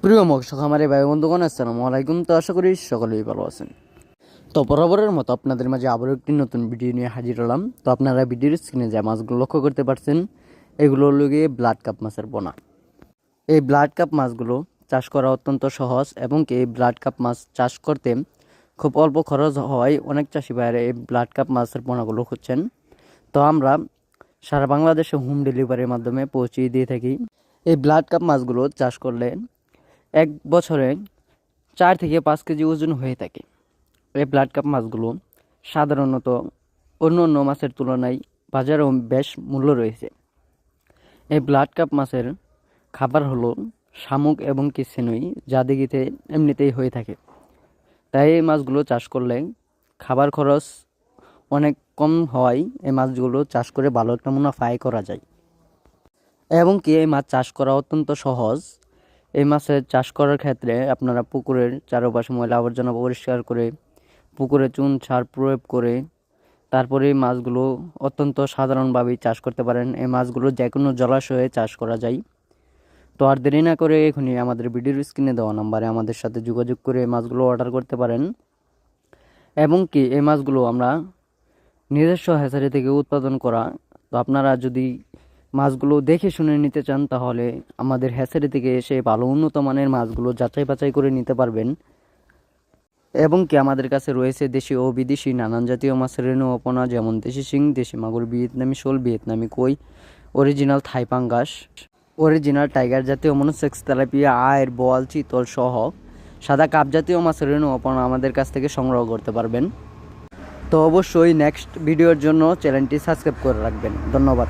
প্রিয় মৎস্য খামারি ভাই বন্ধুগণ, আসসালামু আলাইকুম। তো আশা করি সকলেই ভালো আছেন। তো বরাবরের মতো আপনাদের মাঝে আবারও একটি নতুন ভিডিও নিয়ে হাজির হলাম। তো আপনারা ভিডিওর স্ক্রিনে যে মাছগুলো লক্ষ্য করতে পারছেন, এগুলো হলো গিয়ে ব্লাড কাপ মাছের পোনা। এই ব্লাড কাপ মাছগুলো চাষ করা অত্যন্ত সহজ এবং এই ব্লাড কাপ মাছ চাষ করতে খুব অল্প খরচ হয়। অনেক চাষি ভাইয়েরা এই ব্লাড কাপ মাছের পোনাগুলো খুঁজছেন। তো আমরা সারা বাংলাদেশে হোম ডেলিভারির মাধ্যমে পৌঁছিয়ে দিয়ে থাকি। এই ব্লাড কাপ মাছগুলো চাষ করলে এক বছরে 4 থেকে 5 কেজি ওজন হয়ে থাকে। এই ব্লাড কাপ মাছগুলো সাধারণত অন্য অন্য মাছের তুলনায় বাজারেও বেশ মূল্য রয়েছে। এই ব্লাড কাপ মাছের খাবার হলো শামুক এবং কিসেনই, যা দিঘিতে এমনিতেই হয়ে থাকে। তাই এই মাছগুলো চাষ করলে খাবার খরচ অনেক কম হওয়ায় এই মাছগুলো চাষ করে ভালো একটা মুনাফা আয় করা যায়। এবং এই মাছ চাষ করা অত্যন্ত সহজ। এই মাছের চাষ করার ক্ষেত্রে আপনারা পুকুরের চারপাশে ময়লা আবর্জনা পরিষ্কার করে পুকুরে চুন সার প্রয়োগ করে তারপরে এই মাছগুলো অত্যন্ত সাধারণভাবেই চাষ করতে পারেন। এই মাছগুলো যে কোনো জলাশয়ে চাষ করা যায়। তো আর দেরি না করে এখনই আমাদের ভিডিওর স্ক্রিনে দেওয়া নাম্বারে আমাদের সাথে যোগাযোগ করে এই মাছগুলো অর্ডার করতে পারেন। এবং এই মাছগুলো আমরা নিজস্ব হ্যাচারি থেকে উৎপাদন করা। তো আপনারা যদি মাছগুলো দেখে শুনে নিতে চান তাহলে আমাদের হ্যাচারি থেকে এসে ভালো উন্নত মানের মাছগুলো যাচাই বাছাই করে নিতে পারবেন। এবং আমাদের কাছে রয়েছে দেশি ও বিদেশি নানান জাতীয় মাছের রেণু ও পোনা, যেমন দেশি শিং, দেশি মাগুর, ভিয়েতনামি শোল, ভিয়েতনামি কই, অরিজিনাল থাই পাঙ্গাস, অরিজিনাল টাইগার জাতীয় মনোসেক্স, তেলাপিয়া, আয়ের, বোয়াল, চিতল সহ সাদা কাপ জাতীয় মাছের রেণু ও পোনা আমাদের কাছ থেকে সংগ্রহ করতে পারবেন। তো অবশ্যই নেক্সট ভিডিওর জন্য চ্যানেলটি সাবস্ক্রাইব করে রাখবেন। ধন্যবাদ।